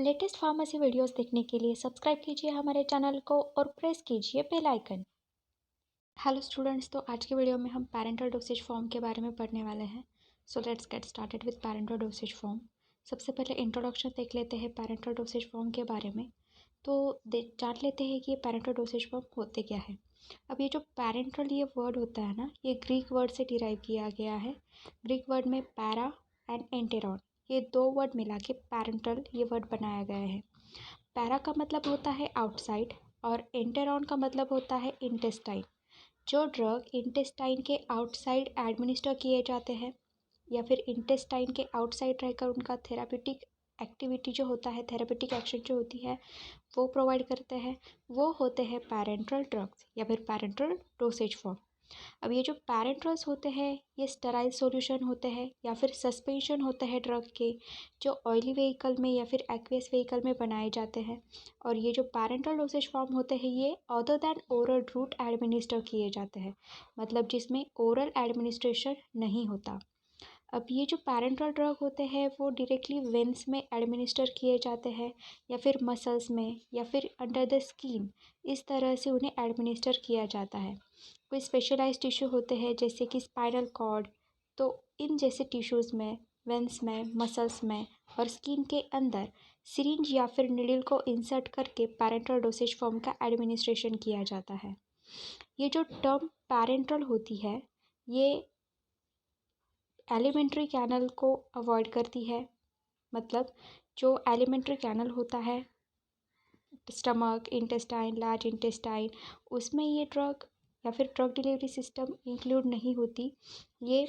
Latest pharmacy videos देखने के लिए सब्सक्राइब कीजिए हमारे चैनल को और प्रेस कीजिए बेल आइकन। हेलो स्टूडेंट्स, तो आज के वीडियो में हम पैरेंटल डोसेज फॉर्म के बारे में पढ़ने वाले हैं। So let's get started with parental dosage form. सबसे पहले इंट्रोडक्शन देख लेते हैं पैरेंटल डोसेज फॉर्म के बारे में। तो जान लेते हैं कि ये पैरेंटल डोसेज फॉर्म होते क्या है। अब ये जो पैरेंटल ये वर्ड होता है ना, ये ग्रीक वर्ड से डिराइव किया गया है। ग्रीक वर्ड में पैरा एंड एंटेरॉन, ये दो वर्ड मिला के पैरेंटल ये वर्ड बनाया गया है। पैरा का मतलब होता है आउटसाइड और एंटेरॉन का मतलब होता है इंटेस्टाइन। जो ड्रग इंटेस्टाइन के आउटसाइड एडमिनिस्टर किए जाते हैं या फिर इंटेस्टाइन के आउटसाइड रहकर उनका थेरापेटिक एक्टिविटी जो होता है, थेरापेटिक एक्शन जो होती है वो प्रोवाइड करते हैं, वो होते हैं पैरेंटल ड्रग्स या फिर पैरेंटल डोसेज फॉर्म। अब ये जो पैरेंटल्स होते हैं ये स्टेराइल सॉल्यूशन होते हैं या फिर सस्पेंशन होते हैं ड्रग के, जो ऑयली व्हीकल में या फिर एक्वियस व्हीकल में बनाए जाते हैं। और ये जो पैरेंटल डोसेज फॉर्म होते हैं ये other than oral route administer किए जाते हैं, मतलब जिसमें ओरल एडमिनिस्ट्रेशन नहीं होता। अब ये जो पैरेंटल ड्रग होते हैं वो डायरेक्टली वेन्स में एडमिनिस्टर किए जाते हैं या फिर मसल्स में या फिर अंडर द स्किन, इस तरह से उन्हें एडमिनिस्टर किया जाता है। कोई स्पेशलाइज्ड टिश्यू होते हैं जैसे कि स्पाइनल कॉर्ड, तो इन जैसे टिश्यूज़ में, वेन्स में, मसल्स में और स्किन के अंदर सिरिंज या फिर नीडल को इंसर्ट करके पैरेंटल डोसेज फॉर्म का एडमिनिस्ट्रेशन किया जाता है। ये जो टर्म पैरेंटल होती है ये एलिमेंट्री कैनल को अवॉइड करती है, मतलब जो एलिमेंट्री कैनल होता है स्टमक, इंटेस्टाइन, लार्ज इंटेस्टाइन, उसमें ये ड्रग या फिर ड्रग डिलीवरी सिस्टम इंक्लूड नहीं होती। ये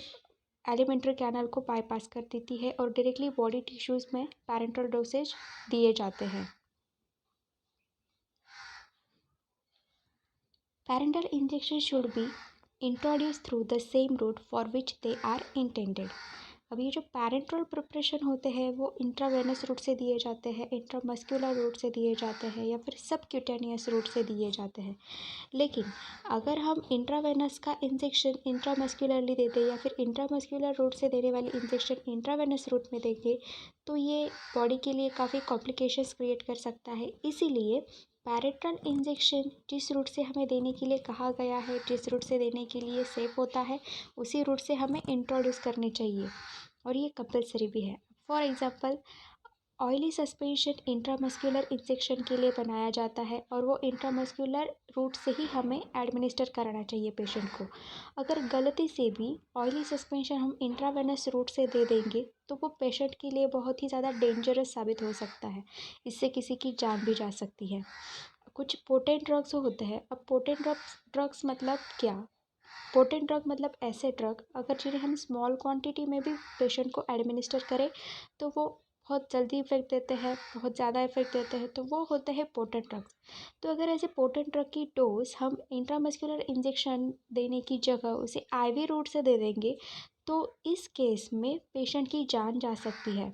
एलिमेंट्री कैनल को बाईपास कर देती है और डायरेक्टली बॉडी टिश्यूज़ में पैरेंटल डोसेज दिए जाते हैं। Parenteral injection should be introduced through the same route for which they are intended. अब ये जो पैरेंटल प्रिपरेशन होते हैं वो इंट्रावेनस रूट से दिए जाते हैं, इंट्रामस्कुलर रूट से दिए जाते हैं या फिर सबक्यूटेनियस रूट से दिए जाते हैं। लेकिन अगर हम इंट्रावेनस का इंजेक्शन इंट्रामस्कुलरली देते हैं या फिर इंट्रामस्कुलर रूट से देने वाली इंजेक्शन इंट्रावेनस रूट में देंगे तो ये बॉडी के लिए काफ़ी कॉम्प्लिकेशंस क्रिएट कर सकता है। इसीलिए पैरेंटल इंजेक्शन जिस रूट से हमें देने के लिए कहा गया है, जिस रूट से देने के लिए सेफ होता है, उसी रूट से हमें इंट्रोड्यूस करनी चाहिए और ये कंपलसरी भी है। For example, oily suspension intramuscular injection के लिए बनाया जाता है और वो इंट्रामस्कुलर रूट से ही हमें एडमिनिस्टर कराना चाहिए पेशेंट को। अगर गलती से भी ऑयली सस्पेंशन हम इंट्रावेनस रूट से दे देंगे तो वो पेशेंट के लिए बहुत ही ज़्यादा डेंजरस साबित हो सकता है, इससे किसी की जान भी जा सकती है। कुछ पोटेंट ड्रग्स होते हैं। अब पोटेंट ड्रग्स मतलब क्या? पोटेंट ड्रग मतलब ऐसे ड्रग अगर जिन्हें हम स्मॉल क्वांटिटी में भी पेशेंट को एडमिनिस्टर करें तो वो बहुत जल्दी इफेक्ट देते हैं, बहुत ज़्यादा इफेक्ट देते हैं, तो वो होते हैं पोटेंट ड्रग्स। तो अगर ऐसे पोटेंट ड्रग की डोज हम इंट्रामस्कुलर इंजेक्शन देने की जगह उसे आईवी रूट से दे देंगे तो इस केस में पेशेंट की जान जा सकती है।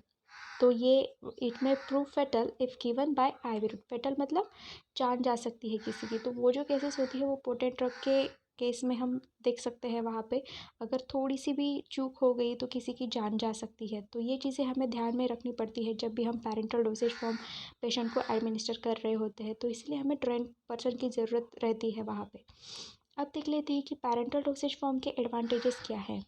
तो ये it may prove fatal if given by IV route. Fatal मतलब जान जा सकती है किसी की। तो वो जो केसेस होती है वो पोटेंट ड्रग के केस में हम देख सकते हैं। वहाँ पे अगर थोड़ी सी भी चूक हो गई तो किसी की जान जा सकती है। तो ये चीज़ें हमें ध्यान में रखनी पड़ती है जब भी हम पैरेंटल डोसेज फॉर्म पेशेंट को एडमिनिस्टर कर रहे होते हैं, तो इसलिए हमें ट्रेंड पर्सन की ज़रूरत रहती है वहाँ पे। अब देख लेते हैं कि पैरेंटल डोसेज फॉर्म के एडवांटेजेस क्या है।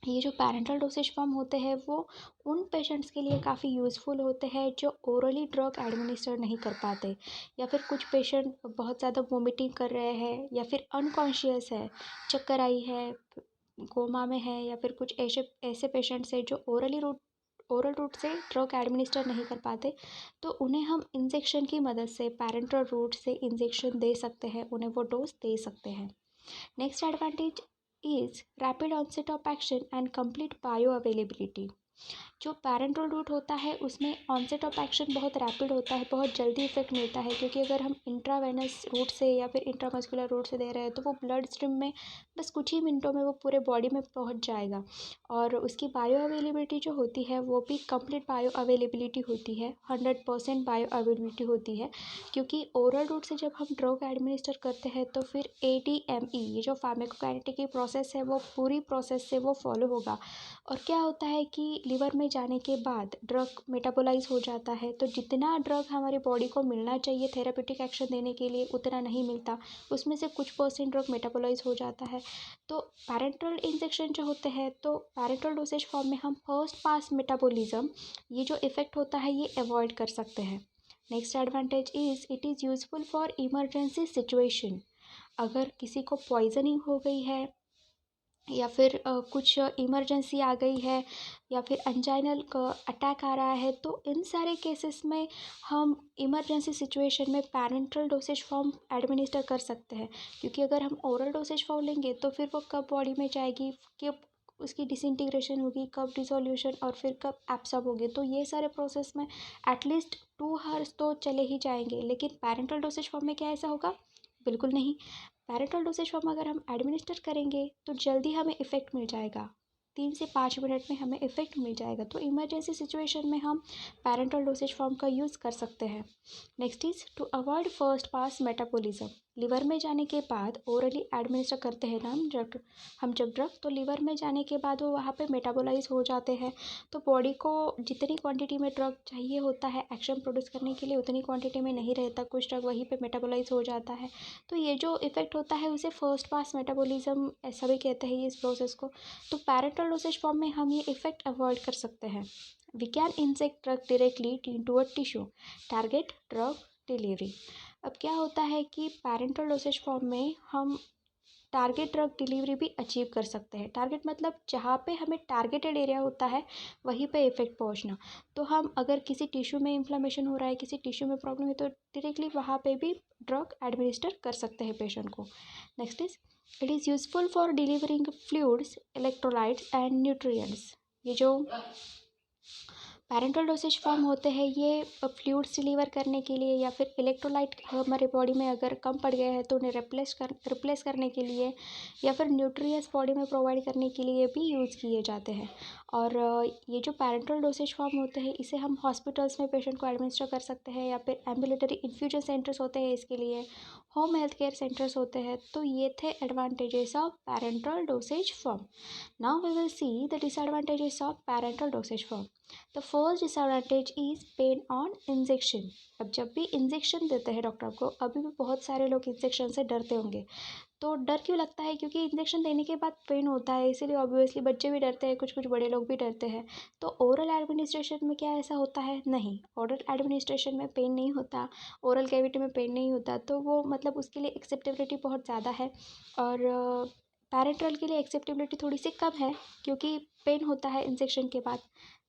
ये जो पैरेंटल डोसेज फॉर्म होते हैं वो उन पेशेंट्स के लिए काफ़ी यूज़फुल होते हैं जो ओरली ड्रग एडमिनिस्टर नहीं कर पाते, या फिर कुछ पेशेंट बहुत ज़्यादा वोमिटिंग कर रहे हैं या फिर अनकॉन्शियस है, चक्कर आई है, कोमा में है, या फिर कुछ ऐसे ऐसे पेशेंट्स हैं जो ओरल रूट से ड्रग एडमिनिस्टर नहीं कर पाते, तो उन्हें हम इंजेक्शन की मदद से पैरेंटल रूट से इंजेक्शन दे सकते हैं, उन्हें वो डोज दे सकते हैं। Next advantage is rapid onset of action and complete bioavailability. जो पैरेंटल रूट होता है उसमें ऑनसेट ऑफ एक्शन बहुत रैपिड होता है, बहुत जल्दी इफेक्ट मिलता है, क्योंकि अगर हम इंट्रावेनस रूट से या फिर इंट्रामस्कुलर रूट से दे रहे हैं तो वो ब्लड स्ट्रीम में बस कुछ ही मिनटों में वो पूरे बॉडी में पहुंच जाएगा। और उसकी बायो अवेलेबिलिटी जो होती है वो भी कंप्लीट बायो अवेलेबिलिटी होती है, 100% बायो अवेलेबिलिटी होती है, क्योंकि ओरल रूट से जब हम ड्रग एडमिनिस्टर करते हैं तो फिर ADME ये जो फार्माकोकाइनेटिक की प्रोसेस है वो पूरी प्रोसेस से वो फॉलो होगा। और क्या होता है कि लिवर में जाने के बाद ड्रग मेटाबोलाइज हो जाता है, तो जितना ड्रग हमारी बॉडी को मिलना चाहिए थेरापेटिक एक्शन देने के लिए उतना नहीं मिलता, उसमें से कुछ परसेंट ड्रग मेटाबोलाइज हो जाता है। तो पैरेंटल इंजेक्शन जो होते हैं, तो पैरेंटल डोसेज फॉर्म में हम फर्स्ट पास मेटाबॉलिज्म, ये जो इफ़ेक्ट होता है ये अवॉइड कर सकते हैं। Next advantage is it is useful for emergency situation. अगर किसी को पॉइजनिंग हो गई है या फिर कुछ इमरजेंसी आ गई है या फिर अंजाइनल अटैक आ रहा है, तो इन सारे केसेस में हम इमरजेंसी सिचुएशन में पैरेंटल डोसेज फॉर्म एडमिनिस्टर कर सकते हैं। क्योंकि अगर हम ओरल डोसेज फॉर्म लेंगे तो फिर वो कब बॉडी में जाएगी, कब उसकी डिसइंटीग्रेशन होगी, कब डिसोल्यूशन और फिर कब एब्सॉर्ब होगी, तो ये सारे प्रोसेस में एटलीस्ट 2 आवर्स तो चले ही जाएंगे। लेकिन पैरेंटल डोसेज फॉर्म में क्या ऐसा होगा? बिल्कुल नहीं। पैरेंटल डोसेज फॉर्म अगर हम एडमिनिस्टर करेंगे तो जल्दी हमें इफ़ेक्ट मिल जाएगा, 3 से 5 मिनट में हमें इफ़ेक्ट मिल जाएगा। तो इमरजेंसी सिचुएशन में हम पैरेंटल डोसेज फॉर्म का यूज़ कर सकते हैं। Next is to avoid first pass metabolism. Liver में जाने के बाद ओरली एडमिनिस्टर करते हैं ना हम जब ड्रग, तो लिवर में जाने के बाद वो वहाँ पे मेटाबोलाइज हो जाते हैं। तो बॉडी को जितनी क्वांटिटी में ड्रग चाहिए होता है एक्शन प्रोड्यूस करने के लिए, उतनी क्वांटिटी में नहीं रहता, कुछ ड्रग वहीं पे मेटाबोलाइज हो जाता है। तो ये जो इफ़ेक्ट होता है उसे फर्स्ट पास मेटाबॉलिज्म ऐसा भी कहते हैं इस प्रोसेस को। तो पैरेंटल डोसेज फॉर्म में हम ये इफ़ेक्ट अवॉइड कर सकते हैं। We can inject drug directly into a tissue, target drug delivery. अब क्या होता है कि पैरेंटल डोसेज फॉर्म में हम टारगेट ड्रग डिलीवरी भी अचीव कर सकते हैं। टारगेट मतलब जहाँ पे हमें टारगेटेड एरिया होता है वहीं पे इफेक्ट पहुँचना। तो हम अगर किसी टिश्यू में इन्फ्लेमेशन हो रहा है, किसी टिश्यू में प्रॉब्लम है, तो डायरेक्टली वहाँ पे भी ड्रग एडमिनिस्टर कर सकते हैं पेशेंट को। Next is it is useful for delivering fluids, electrolytes and nutrients. ये जो पैरेंटल डोसेज फॉर्म होते हैं ये फ्लूइड्स डिलीवर करने के लिए या फिर इलेक्ट्रोलाइट हमारे बॉडी में अगर कम पड़ गए हैं तो उन्हें रिप्लेस करने के लिए या फिर न्यूट्रिएंट्स बॉडी में प्रोवाइड करने के लिए भी यूज़ किए जाते हैं। और ये जो पैरेंटल डोसेज फॉर्म होते हैं इसे हम हॉस्पिटल्स में पेशेंट को एडमिनिस्टर कर सकते हैं या फिर एम्बुलेटरी इन्फ्यूजन सेंटर्स होते हैं इसके लिए, होम हेल्थ केयर सेंटर्स होते हैं। तो ये थे advantages of parenteral dosage form. Now we will see the disadvantages of parenteral dosage form. The first disadvantage is pain on injection. अब जब भी इंजेक्शन देते हैं डॉक्टर आपको, अभी भी बहुत सारे लोग इंजेक्शन से डरते होंगे। तो डर क्यों लगता है? क्योंकि इंजेक्शन देने के बाद पेन होता है, इसीलिए ऑब्वियसली बच्चे भी डरते हैं, कुछ कुछ बड़े लोग भी डरते हैं। तो ओरल एडमिनिस्ट्रेशन में क्या ऐसा होता है? नहीं, ओरल एडमिनिस्ट्रेशन में पेन नहीं होता, ओरल कैविटी में पेन नहीं होता। तो वो मतलब उसके लिए एक्सेप्टेबिलिटी बहुत ज़्यादा है। और पैरेंटल के लिए एक्सेप्टेबिलिटी थोड़ी सी कम है क्योंकि पेन होता है इंजेक्शन के बाद।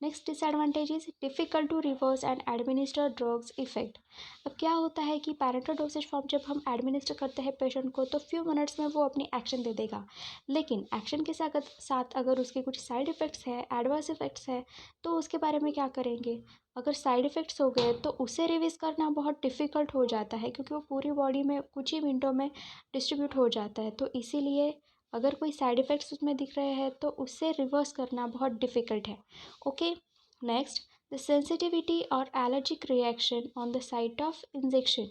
Next disadvantage is difficult to reverse and administer drugs effect. अब क्या होता है कि पैरेंटल डोसेज फॉर्म जब हम एडमिनिस्टर करते हैं पेशेंट को तो फ्यू मिनट्स में वो अपनी एक्शन दे देगा, लेकिन एक्शन के साथ अगर उसके कुछ साइड इफ़ेक्ट्स है, एडवर्स इफ़ेक्ट्स है, तो उसके बारे में क्या करेंगे? अगर साइड इफ़ेक्ट्स हो गए तो उसे रिवीज करना बहुत डिफ़िकल्ट हो जाता है क्योंकि वो पूरी बॉडी में कुछ ही मिनटों में डिस्ट्रीब्यूट हो जाता है। तो इसीलिए अगर कोई साइड इफ़ेक्ट्स उसमें दिख रहे हैं तो उससे रिवर्स करना बहुत डिफ़िकल्ट है। ओके, नेक्स्ट द सेंसिटिविटी और allergic reaction on the site of injection.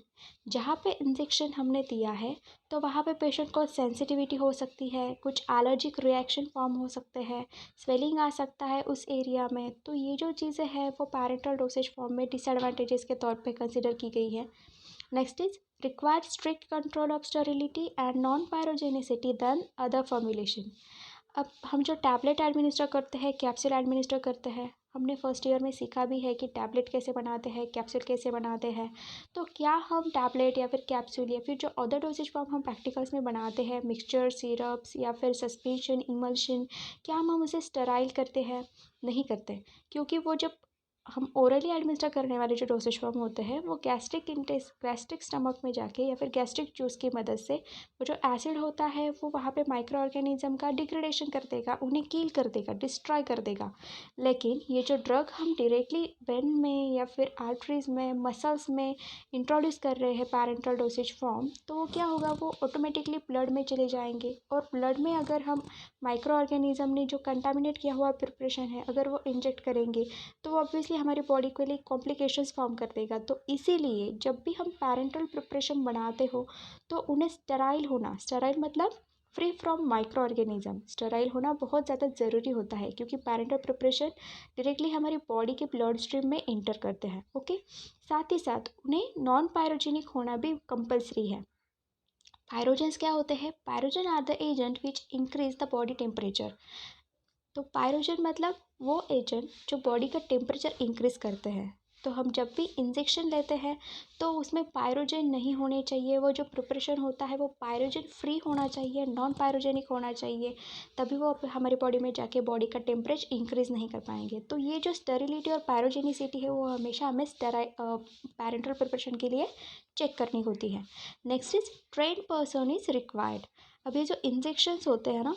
जहाँ पे इंजेक्शन हमने दिया है तो वहाँ पे पेशेंट को सेंसिटिविटी हो सकती है, कुछ एलर्जिक रिएक्शन फॉर्म हो सकते हैं, स्वेलिंग आ सकता है उस एरिया में। तो ये जो चीज़ें हैं वो पैरेंटल डोसेज फॉर्म में डिसएडवांटेजेस के तौर पे कंसिडर की गई है। Next is required strict control of sterility and non pyrogenicity than other formulation. अब हम जो टैबलेट एडमिनिस्टर करते हैं, कैप्सूल एडमिनिस्टर करते हैं, हमने फर्स्ट ईयर में सीखा भी है कि टैबलेट कैसे बनाते हैं, कैप्सूल कैसे बनाते हैं। तो क्या हम टैबलेट या फिर कैप्सूल या फिर जो अदर डोसेज फॉर्म हम प्रैक्टिकल्स में बनाते हैं, मिक्सचर, सिरप्स या फिर सस्पेंशन, इमल्शन, क्या हम उसे स्टेराइल करते हैं? नहीं करते, क्योंकि वो जब हम ओरली एडमिनिस्टर करने वाले जो डोसेज फॉर्म होते हैं वो गैस्ट्रिक स्टमक में जाके या फिर गैस्ट्रिक जूस की मदद से वो जो एसिड होता है वो वहाँ पे माइक्रो ऑर्गेनिज्म का डिग्रेडेशन कर देगा, उन्हें कील कर देगा, डिस्ट्रॉय कर देगा। लेकिन ये जो ड्रग हम डायरेक्टली वेन में या फिर आर्टरीज में, मसल्स में इंट्रोड्यूस कर रहे हैं पैरेंटल डोसेज फॉर्म, तो वो क्या होगा, वो ऑटोमेटिकली ब्लड में चले जाएंगे। और ब्लड में अगर हम माइक्रो ऑर्गेनिज्म ने जो कंटामिनेट किया हुआ प्रिपरेशन है अगर वो इंजेक्ट करेंगे तो ऑब्वियसली हमारी बॉडी के लिए कॉम्प्लिकेशंस फॉर्म कर देगा। तो इसीलिए जब भी हम पैरेंटल प्रिपरेशन बनाते हो तो उन्हें स्टेराइल होना, स्टेराइल मतलब free from micro organism. Sterile होना बहुत ज़्यादा ज़रूरी होता है क्योंकि पैरेंटल प्रिपरेशन डायरेक्टली हमारी बॉडी के ब्लड स्ट्रीम में इंटर करते हैं। ओके, साथ ही साथ उन्हें नॉन पायरोजेनिक होना भी कंपलसरी है। पायरोजेंस क्या होते हैं? Pyrogen are the agent which increase the body temperature. तो पायरोजन मतलब वो एजेंट जो बॉडी का टेम्परेचर इंक्रीज करते हैं। तो हम जब भी इंजेक्शन लेते हैं तो उसमें पायरोजन नहीं होने चाहिए। वो जो प्रिपरेशन होता है वो पायरोजन फ्री होना चाहिए, नॉन पायरोजेनिक होना चाहिए, तभी वो हमारी बॉडी में जाके बॉडी का टेम्परेचर इंक्रीज नहीं कर पाएंगे। तो ये जो स्टेरिलिटी और पायरोजेनिसिटी है वो हमेशा हमें पैरेंटल प्रिपरेशन के लिए चेक करनी होती है। Next is train person is required. अब ये जो इंजेक्शंस होते हैं ना,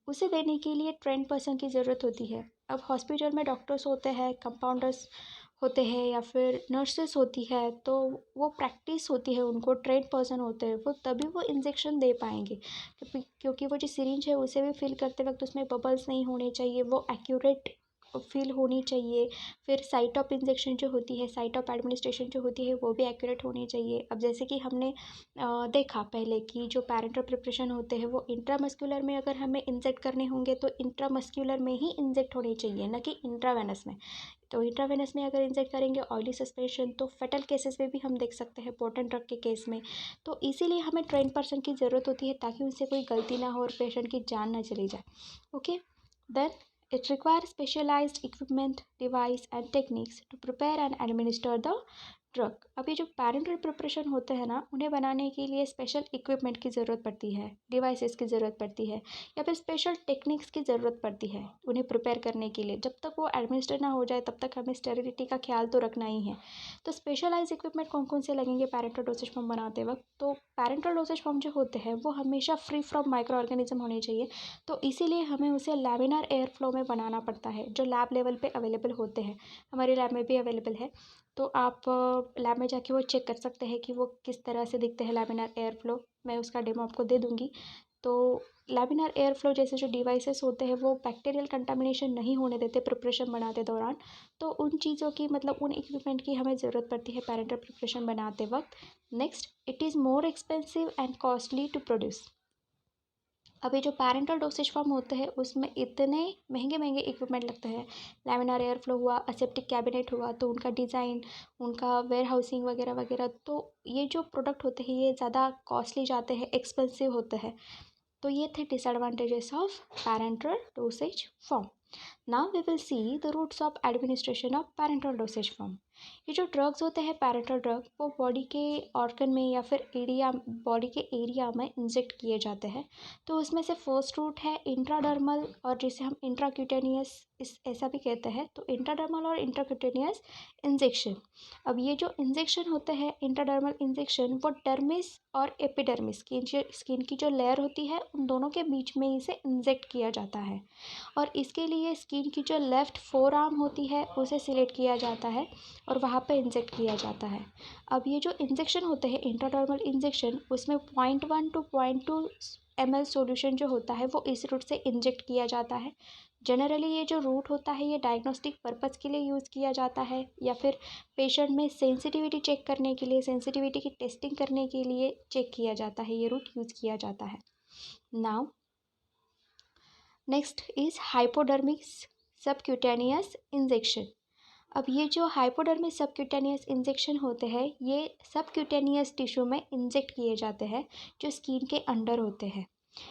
उसे देने के लिए ट्रेन पर्सन की ज़रूरत होती है। अब हॉस्पिटल में डॉक्टर्स होते हैं, कंपाउंडर्स होते हैं या फिर नर्सेस होती है, तो वो प्रैक्टिस होती है, उनको ट्रेन पर्सन होते हैं, वो तभी वो इंजेक्शन दे पाएंगे क्योंकि वो जो सिरिंज है उसे भी फिल करते वक्त उसमें बबल्स नहीं होने चाहिए, वो एक्यूरेट फील होनी चाहिए। फिर साइट ऑफ इंजेक्शन जो होती है, साइट ऑफ एडमिनिस्ट्रेशन जो होती है वो भी एक्यूरेट होनी चाहिए। अब जैसे कि हमने देखा पहले कि जो पैरेंटल प्रिपरेशन होते हैं वो इंट्रामस्कुलर में अगर हमें इंजेक्ट करने होंगे तो इंट्रामस्कुलर में ही इंजेक्ट होने चाहिए, न कि इंट्रावेनस में। तो इंट्रावेनस में अगर इंजेक्ट करेंगे ऑयली सस्पेंशन तो फेटल केसेस में भी हम देख सकते हैं, पोटेंट ड्रग के केस में। तो इसीलिए हमें ट्रेन पर्सन की ज़रूरत होती है ताकि उनसे कोई गलती ना हो और पेशेंट की जान ना चली जाए। Okay, then it requires specialized equipment, device and techniques to prepare and administer the drug. अब ये जो पैरेंटल प्रिपरेशन होते हैं ना, उन्हें बनाने के लिए स्पेशल इक्विपमेंट की ज़रूरत पड़ती है, डिवाइसेस की ज़रूरत पड़ती है या फिर स्पेशल टेक्निक्स की ज़रूरत पड़ती है उन्हें प्रिपेयर करने के लिए। जब तक वो एडमिनिस्टर ना हो जाए तब तक हमें स्टेरिलिटी का ख्याल तो रखना ही है। तो स्पेशलाइज इक्विपमेंट कौन कौन से लगेंगे पैरेंटल डोसेज फॉर्म बनाते वक्त? तो पैरेंटल डोसेज फॉर्म जो होते हैं वो हमेशा फ्री फ्रॉम माइक्रो ऑर्गेनिज्म होने चाहिए। तो इसीलिए हमें उसे लैमिनार एयर फ्लो में बनाना पड़ता है, जो लैब लेवल पे अवेलेबल होते हैं। हमारी लैब में भी अवेलेबल है, तो आप लैब में जाके वो चेक कर सकते हैं कि वो किस तरह से दिखते हैं लैमिनार एयर फ्लो। मैं उसका डेमो आपको दे दूँगी। तो लैमिनार एयर फ्लो जैसे जो डिवाइसेस होते हैं वो बैक्टीरियल कंटामिनेशन नहीं होने देते प्रिपरेशन बनाते दौरान। तो उन चीज़ों की मतलब उन इक्विपमेंट की हमें ज़रूरत पड़ती है पैरेंटल प्रिपरेशन बनाते वक्त। Next, it is more expensive and costly to produce. अभी जो पैरेंटल डोसेज फॉर्म होते हैं उसमें इतने महंगे महंगे इक्विपमेंट लगते हैं। लैमिनार एयर फ्लो हुआ, असेप्टिक कैबिनेट हुआ, तो उनका डिज़ाइन, उनका वेयर हाउसिंग वगैरह वगैरह, तो ये जो प्रोडक्ट होते हैं ये ज़्यादा कॉस्टली जाते हैं, एक्सपेंसिव होते हैं। तो ये थे disadvantages of parenteral dosage form. Now we will see the routes of administration of parenteral dosage form. ये जो ड्रग्स होते हैं पैरेंटल ड्रग, वो बॉडी के ऑर्गन में या फिर एरिया, बॉडी के एरिया में इंजेक्ट किए जाते हैं। तो उसमें से फर्स्ट रूट है इंट्राडर्मल, और जिसे हम इंट्राक्यूटेनियस इस ऐसा भी कहते हैं। तो इंट्राडर्मल और इंट्राक्यूटेनियस इंजेक्शन। अब ये जो इंजेक्शन होते हैं इंट्राडर्मल इंजेक्शन, वो डर्मिस और एपिडर्मिस स्किन की जो लेयर होती है उन दोनों के बीच में इसे इंजेक्ट किया जाता है। और इसके लिए स्किन की जो लेफ़्ट फोर आर्म होती है उसे सिलेक्ट किया जाता है और वहाँ पे इंजेक्ट किया जाता है। अब ये जो इंजेक्शन होते हैं इंट्राडर्मल इंजेक्शन, उसमें 0.1 to 0.2 ml सॉल्यूशन जो होता है वो इस रूट से इंजेक्ट किया जाता है। जनरली ये जो रूट होता है ये डायग्नोस्टिक पर्पज़ के लिए यूज़ किया जाता है या फिर पेशेंट में सेंसिटिविटी चेक करने के लिए, सेंसिटिविटी की टेस्टिंग करने के लिए चेक किया जाता है, ये रूट यूज़ किया जाता है। Now next is hypodermic subcutaneous injection. अब ये जो हाइपोडर्मिस सबक्यूटेनियस इंजेक्शन होते हैं ये सबक्यूटेनियस टिश्यू में इंजेक्ट किए जाते हैं जो स्किन के अंडर होते हैं।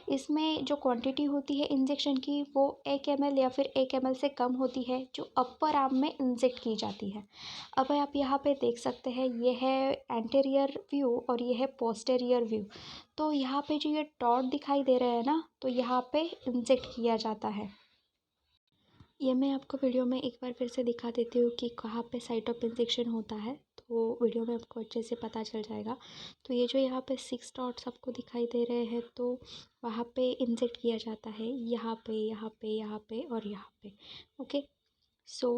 इसमें जो क्वांटिटी होती है इंजेक्शन की वो 1 ml या फिर 1 ml से कम होती है, जो अपर आर्म में इंजेक्ट की जाती है। अब आप यहाँ पे देख सकते हैं, ये है एंटेरियर व्यू और ये है पोस्टेरियर व्यू। तो यहाँ पे जो ये डॉट दिखाई दे रहे हैं ना, तो यहाँ पे इंजेक्ट किया जाता है। ये मैं आपको वीडियो में एक बार फिर से दिखा देती हूँ कि कहाँ पे साइट ऑफ इंजेक्शन होता है, तो वीडियो में आपको अच्छे से पता चल जाएगा। तो ये जो यहाँ पे 6 डॉट्स आपको दिखाई दे रहे हैं, तो वहाँ पे इंजेक्ट किया जाता है, यहाँ पे, यहाँ पे, यहाँ पे और यहाँ पे। ओके, सो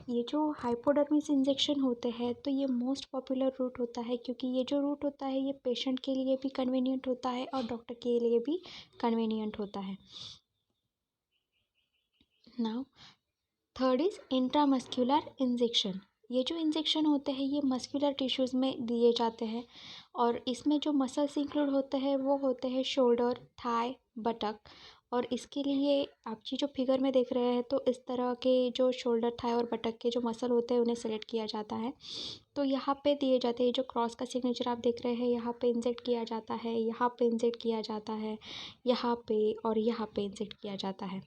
ये जो हाइपोडर्मिस इंजेक्शन होते हैं तो ये मोस्ट पॉपुलर रूट होता है, क्योंकि ये जो रूट होता है ये पेशेंट के लिए भी कन्वीनियंट होता है और डॉक्टर के लिए भी कन्वीनियंट होता है। Now third is intramuscular injection. ये जो इंजेक्शन होते हैं ये मस्कुलर टिश्यूज़ में दिए जाते हैं और इसमें जो मसल्स इंक्लूड होते हैं वो होते हैं शोल्डर, थाई, बटक। और इसके लिए आप जी जो फिगर में देख रहे हैं तो इस तरह के जो शोल्डर, थाई और बटक के जो मसल होते हैं उन्हें सेलेक्ट किया जाता है। तो यहाँ पे दिए जाते हैं, जो क्रॉस का सिग्नेचर आप देख रहे हैं यहाँ पे इंजेक्ट किया जाता है, यहाँ पे इंजेक्ट किया जाता है, यहाँ पे और यहाँ पे इंजेक्ट किया जाता है।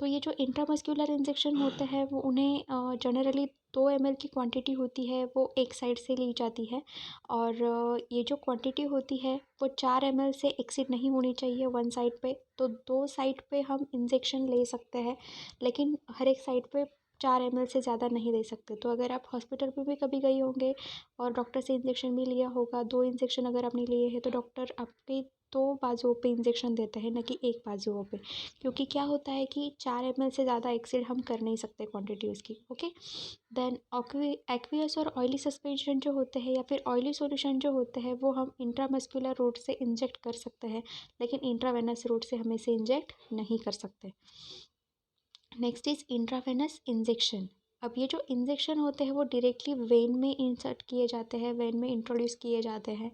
तो ये जो इंट्रामस्कुलर इंजेक्शन होते हैं वो उन्हें जनरली 2 ml की क्वांटिटी होती है वो एक साइड से ली जाती है। और ये जो क्वांटिटी होती है वो 4 ml से एक्सीड नहीं होनी चाहिए वन साइड पे। तो 2 साइड पे हम इंजेक्शन ले सकते हैं, लेकिन हर एक साइड पे 4 ml से ज़्यादा नहीं दे सकते। तो अगर आप हॉस्पिटल में भी कभी गए होंगे और डॉक्टर से इंजेक्शन भी लिया होगा, 2 इंजेक्शन अगर आपने लिए हैं तो डॉक्टर आपके 2 बाजुओं पे इंजेक्शन देते हैं, न कि एक बाजुओं पे। क्योंकि क्या होता है कि 4 ml से ज़्यादा एक्सीड हम कर नहीं सकते क्वांटिटी उसकी। ओके, देन एक्वियस और ऑयली सस्पेंशन जो होते हैं या फिर ऑयली सॉल्यूशन जो होते हैं वो हम इंट्रामस्कुलर रूट से इंजेक्ट कर सकते हैं, लेकिन इंट्रावेनस रूट से हम इसे इंजेक्ट नहीं कर सकते। Next is intravenous injection. अब ये जो इंजेक्शन होते हैं वो डायरेक्टली वेन में इंसर्ट किए जाते हैं, वेन में इंट्रोड्यूस किए जाते हैं।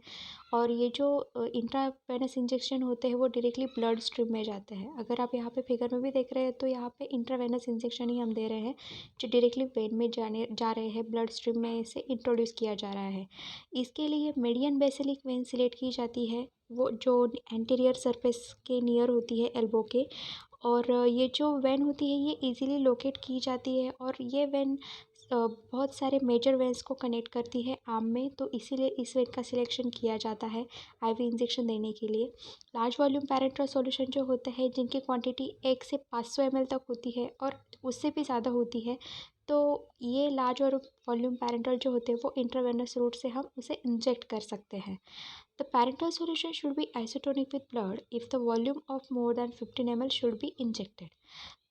और ये जो इंट्रावेनस इंजेक्शन होते हैं वो डायरेक्टली ब्लड स्ट्रीम में जाते हैं। अगर आप यहाँ पे फिगर में भी देख रहे हैं तो यहाँ पे इंट्रावेनस इंजेक्शन ही हम दे रहे हैं, जो डायरेक्टली वेन में जा रहे हैं, ब्लड स्ट्रीम में इसे इंट्रोड्यूस किया जा रहा है। इसके लिए मीडियन बेसिलिक वेन सिलेक्ट की जाती है, वो जो एंटीरियर सरफेस के नियर होती है एल्बो के। और ये जो वेन होती है ये इजीली लोकेट की जाती है और ये वेन बहुत सारे मेजर वेंस को कनेक्ट करती है आर्म में, तो इसीलिए इस वेन का सिलेक्शन किया जाता है आईवी इंजेक्शन देने के लिए। लार्ज वॉल्यूम पैरेंट्रल सॉल्यूशन जो होते हैं जिनकी क्वांटिटी 1 से 500 ml तक होती है और उससे भी ज़्यादा होती है, तो ये लार्ज और वॉल्यूम पैरेंट्रल जो होते हैं वो इंट्रावेनस रूट से हम उसे इंजेक्ट कर सकते हैं। The parenteral solution should be isotonic with blood if the volume of more than 15 ml should be injected.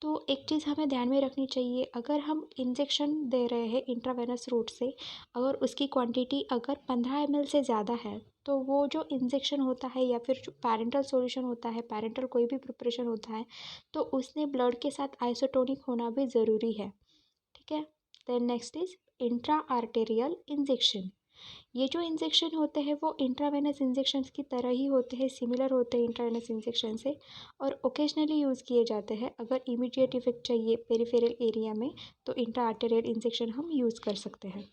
तो एक चीज़ हमें ध्यान में रखनी चाहिए, अगर हम इंजेक्शन दे रहे हैं इंट्रावेनस रूट से, अगर उसकी क्वांटिटी अगर 15 ml से ज़्यादा है तो वो जो इंजेक्शन होता है या फिर जो पैरेंटल सॉल्यूशन होता है, पैरेंटल कोई भी प्रिपरेशन होता है, तो उसने ब्लड के साथ आइसोटोनिक होना भी ज़रूरी है। ठीक है। Then next is intra arterial injection. ये जो इंजेक्शन होते हैं वो इंट्रावेनस इंजेक्शन की तरह ही होते हैं, सिमिलर होते हैं इंट्रावेनस इंजेक्शन से, और ओकेजनली यूज़ किए जाते हैं। अगर इमीडिएट इफेक्ट चाहिए पेरिफेरल एरिया में तो इंट्रा आर्टेरियल इंजेक्शन हम यूज़ कर सकते हैं।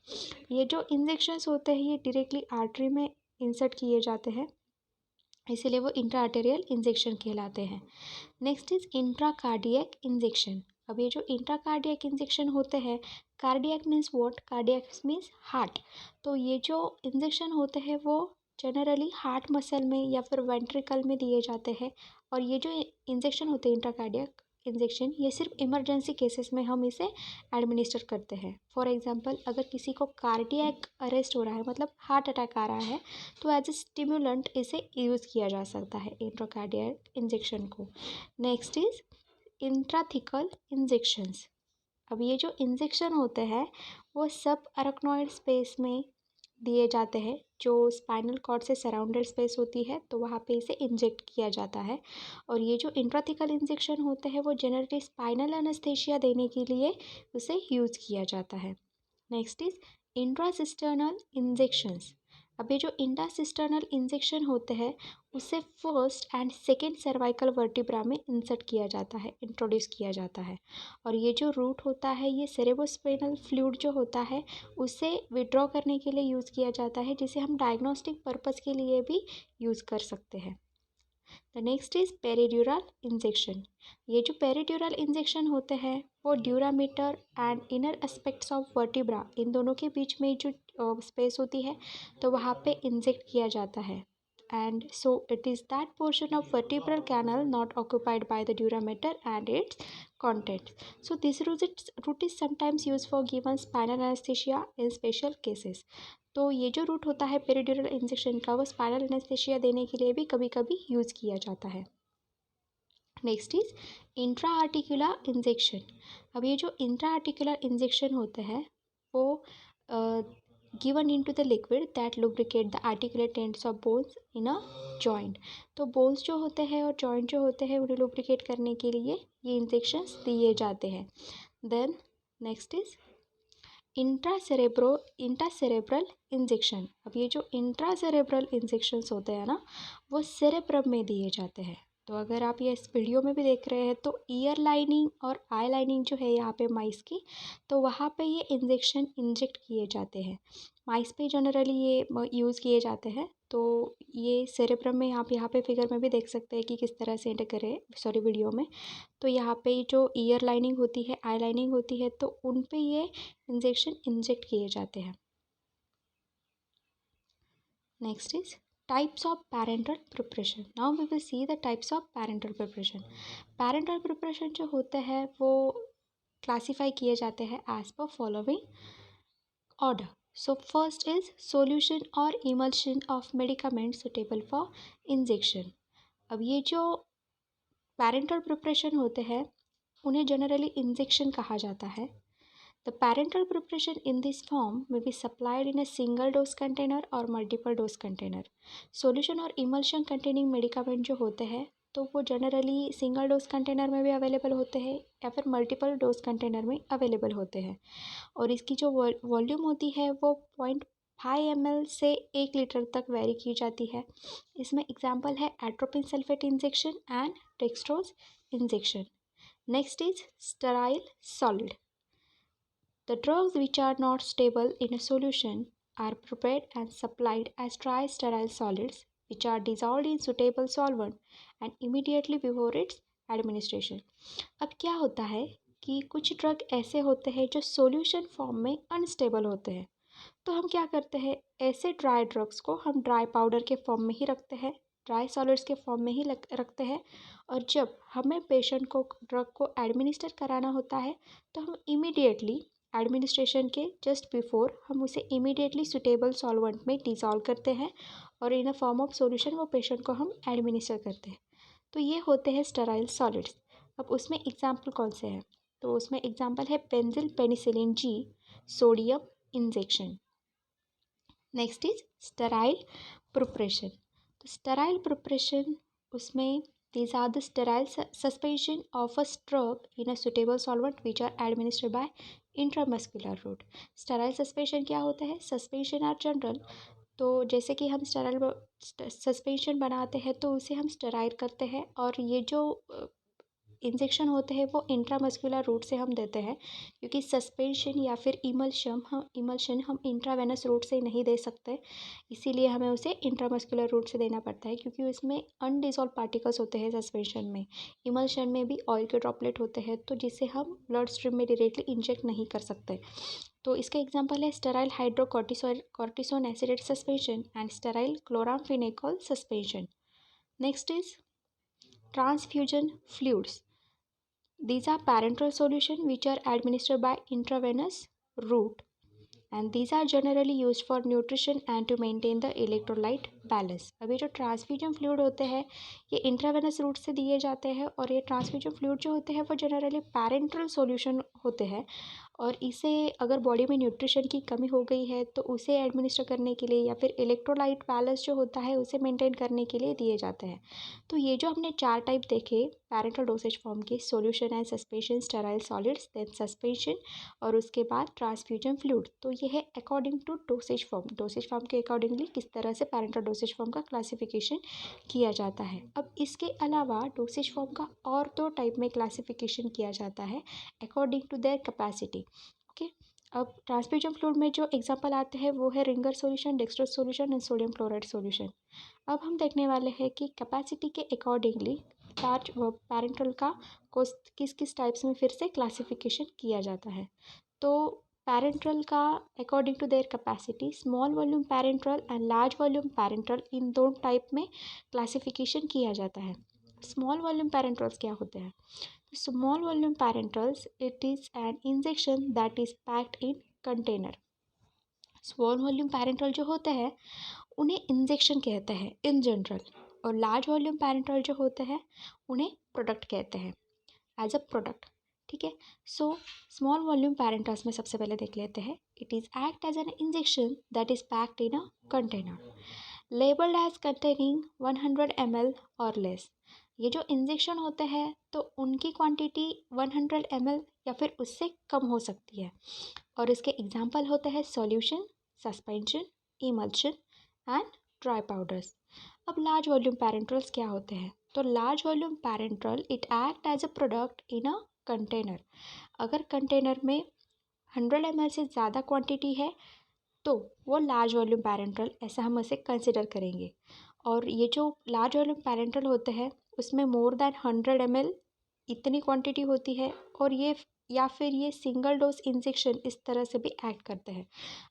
ये जो इंजेक्शंस होते हैं ये डायरेक्टली आर्टरी में इंसर्ट किए जाते हैं, इसीलिए वो इंट्रा आर्टेरियल इंजेक्शन कहलाते हैं। Next is intra cardiac injection. अब ये जो इंट्रा कार्डियक इंजेक्शन होते हैं, cardiac means what, cardiac means heart. तो ये जो इंजेक्शन होते हैं वो जनरली हार्ट मसल में या फिर वेंट्रिकल में दिए जाते हैं। और ये जो इंजेक्शन होते हैं इंट्रा कार्डियक इंजेक्शन, ये सिर्फ इमरजेंसी केसेस में हम इसे एडमिनिस्टर करते हैं। फॉर एग्जांपल अगर किसी को कार्डियक अरेस्ट हो रहा है, मतलब हार्ट अटैक आ रहा है, तो एज ए स्टिमुलेंट इसे यूज़ किया जा सकता है इंट्राकार्डियक इंजेक्शन को। Next is intrathecal injections. अब ये जो इंजेक्शन होते हैं वो सब अरेक्नॉइड स्पेस में दिए जाते हैं, जो स्पाइनल कॉर्ड से सराउंडेड स्पेस होती है, तो वहाँ पे इसे इंजेक्ट किया जाता है। और ये जो इंट्राथिकल इंजेक्शन होते हैं वो जनरली स्पाइनल एनेस्थीसिया देने के लिए उसे यूज़ किया जाता है। Next is intracisternal injections. अब ये जो इंट्रासिस्टर्नल इंजेक्शन होते हैं उसे first and second cervical vertebra में इंसर्ट किया जाता है, इंट्रोड्यूस किया जाता है। और ये जो रूट होता है ये सेरेब्रोस्पाइनल फ्लूइड जो होता है उसे विड्रॉ करने के लिए यूज़ किया जाता है, जिसे हम डायग्नोस्टिक पर्पज़ के लिए भी यूज़ कर सकते हैं। The next is peridural injection. ये जो पेरिड्यूरल इंजेक्शन होते हैं वो dura mater and inner aspects of vertebra, इन दोनों के बीच में जो स्पेस होती है तो वहाँ पे इंजेक्ट किया जाता है। And so it is that portion of vertebral canal not occupied by the dura mater and its contents. So this route is sometimes used for given spinal anesthesia in special cases. तो ये जो root होता है पेरिड्यूरल injection का वो spinal anaesthesia देने के लिए भी कभी कभी यूज़ किया जाता है। Next is intra articular injection. अब ये जो इंट्रा आर्टिकुलर इंजेक्शन होते हैं वो given into the liquid that lubricate the articulate ends of bones in a joint. तो बोन्स जो होते हैं और जॉइंट जो होते हैं उन्हें लुब्रिकेट करने के लिए ये इंजेक्शंस दिए जाते हैं। Then next is intracerebral injection. अब ये जो इंट्रासेरेब्रल इंजेक्शंस होते हैं ना, वो सेरेब्रम में दिए जाते हैं। तो अगर आप ये इस वीडियो में भी देख रहे हैं तो ईयर लाइनिंग और आई लाइनिंग जो है यहाँ पे माइस की, तो वहाँ पे ये इंजेक्शन इंजेक्ट किए जाते हैं। माइस पे जनरली ये यूज़ किए जाते हैं। तो ये सेरेब्रम में यहाँ पे फिगर में भी देख सकते हैं कि किस तरह से इंटर है, सॉरी वीडियो में। तो यहाँ पे जो ईयर लाइनिंग होती है, आई लाइनिंग होती है, तो उन पे ये इंजेक्शन इंजेक्ट किए जाते हैं। Next is types of parenteral preparation. Now we will see the types of parenteral preparation. Parenteral preparation जो होते हैं वो क्लासीफाई किए जाते हैं as per following order. So first is solution or emulsion of medicament suitable for injection. अब ये जो पैरेंटल प्रिपरेशन होते हैं उन्हें जनरली इंजेक्शन कहा जाता है। The parental preparation in this form may be supplied in a single dose container or multiple dose container. Solution और emulsion containing medicament जो होते हैं तो वो जनरली सिंगल डोज कंटेनर में भी अवेलेबल होते हैं या फिर मल्टीपल डोज कंटेनर में अवेलेबल होते हैं। और इसकी जो वॉल्यूम होती है वो 0.5 ml से 1 लीटर तक वेरी की जाती है। इसमें एग्जांपल है atropine sulphate injection and dextrose injection. Next is sterile solid. The drugs which are not stable in a solution are prepared and supplied as dry sterile solids which are dissolved in suitable solvent and immediately before its administration. अब क्या होता है कि कुछ drug ऐसे होते हैं जो सॉल्यूशन फॉर्म में अनस्टेबल होते हैं। तो हम क्या करते हैं, ऐसे ड्राई ड्रग्स को हम ड्राई पाउडर के फॉर्म में ही रखते हैं, ड्राई सॉलिड्स के फॉर्म में ही रखते हैं। और जब हमें पेशेंट को ड्रग को एडमिनिस्टर कराना होता है तो हम इमीडिएटली एडमिनिस्ट्रेशन के जस्ट बिफोर हम उसे इमीडिएटली सुटेबल सॉल्वेंट में डिज़ोल्व करते हैं और इन अ फॉर्म ऑफ सॉल्यूशन वो पेशेंट को हम एडमिनिस्टर करते हैं। तो ये होते हैं स्टेराइल सॉलिड्स। अब उसमें एग्जाम्पल कौन से हैं, तो उसमें एग्जाम्पल है benzyl penicillin G sodium injection. Next is sterile preparation. तो स्टेराइल प्रिपरेशन उसमें these are the sterile suspension of a drug in a suitable solvent which are administered by intramuscular route. Sterile suspension क्या होता है, suspension are general. तो जैसे कि हम sterile suspension बनाते हैं तो उसे हम स्टेराइल करते हैं और ये जो इंजेक्शन होते हैं वो इंट्रामस्कुलर रूट से हम देते हैं, क्योंकि सस्पेंशन या फिर इमल्शन हम इंट्रावेनस रूट से नहीं दे सकते, इसीलिए हमें उसे इंट्रामस्कुलर रूट से देना पड़ता है, क्योंकि उसमें अनडिसॉल्व पार्टिकल्स होते हैं सस्पेंशन में। इमल्शन में भी ऑयल के ड्रॉपलेट होते हैं तो जिसे हम ब्लड स्ट्रीम में डायरेक्टली इंजेक्ट नहीं कर सकते। तो इसका एग्जांपल है sterile hydrocortisone acetate suspension and sterile chloramphenicol suspension. Next is transfusion fluids. These are parenteral solution which are administered by intravenous route and these are generally used for nutrition and to maintain the electrolyte balance. अभी जो transfusion fluid होते हैं ये intravenous route से दिए जाते हैं और ये ट्रांसफ्यूजन फ्लूइड जो होते हैं वो जनरली पैरेंटल सॉल्यूशन होते हैं और इसे अगर बॉडी में न्यूट्रिशन की कमी हो गई है तो उसे एडमिनिस्टर करने के लिए या फिर इलेक्ट्रोलाइट बैलेंस जो होता है उसे मेंटेन करने के लिए दिए जाते हैं। तो ये जो हमने 4 टाइप देखे पैरेंटल डोसेज फॉर्म के, solution and suspension, sterile solids, then suspension और उसके बाद ट्रांसफ्यूजन फ्लूइड। तो ये है अकॉर्डिंग टू डोसेज फॉर्म के अकॉर्डिंगली किस तरह से पैरेंटल डोसेज फॉर्म का क्लासिफिकेशन किया जाता है। अब इसके अलावा डोसेज फॉर्म का और 2 टाइप में क्लासिफिकेशन किया जाता है according to their capacity. Okay, अब ट्रांसफ्यूजन फ्लूइड में जो एग्जांपल आते हैं वो है Ringer solution, dextrose solution and sodium chloride solution. अब हम देखने वाले हैं कि कैपेसिटी के अकॉर्डिंगली लार्ज पैरेंटल का किस किस टाइप्स में फिर से क्लासिफिकेशन किया जाता है। तो पैरेंटल का according to their capacity small volume parental and large volume parental, इन 2 टाइप में क्लासिफिकेशन किया जाता है। स्मॉल वॉल्यूम पैरेंटल्स क्या होते हैं, small volume parentals it is an injection that is packed in container. Small volume parental जो होते हैं उन्हें इंजेक्शन कहते हैं इन जनरल, और लार्ज वॉल्यूम पैरेंटल जो होते हैं उन्हें प्रोडक्ट कहते हैं एज अ प्रोडक्ट। ठीक है, सो स्मॉल वॉल्यूम पैरेंटल्स में सबसे पहले देख लेते हैं। It is act as an injection that is packed in a container labelled as containing 100 ml और लेस। ये जो इंजेक्शन होते हैं तो उनकी क्वांटिटी 100 ml या फिर उससे कम हो सकती है। और इसके एग्जाम्पल होते हैं solution, suspension, emulsion and dry powders. अब लार्ज वॉल्यूम पैरेंट्रल्स क्या होते हैं? तो large volume parenteral it act as a product in a container. अगर कंटेनर में 100 ml से ज़्यादा क्वांटिटी है तो वो लार्ज वॉल्यूम पैरेंट्रल ऐसा हम उसे कंसिडर करेंगे। और ये जो लार्ज वॉल्यूम पैरेंट्रल होते हैं उसमें मोर दैन 100 ml इतनी क्वांटिटी होती है, और ये या फिर ये सिंगल डोज इंजेक्शन इस तरह से भी एक्ट करते हैं।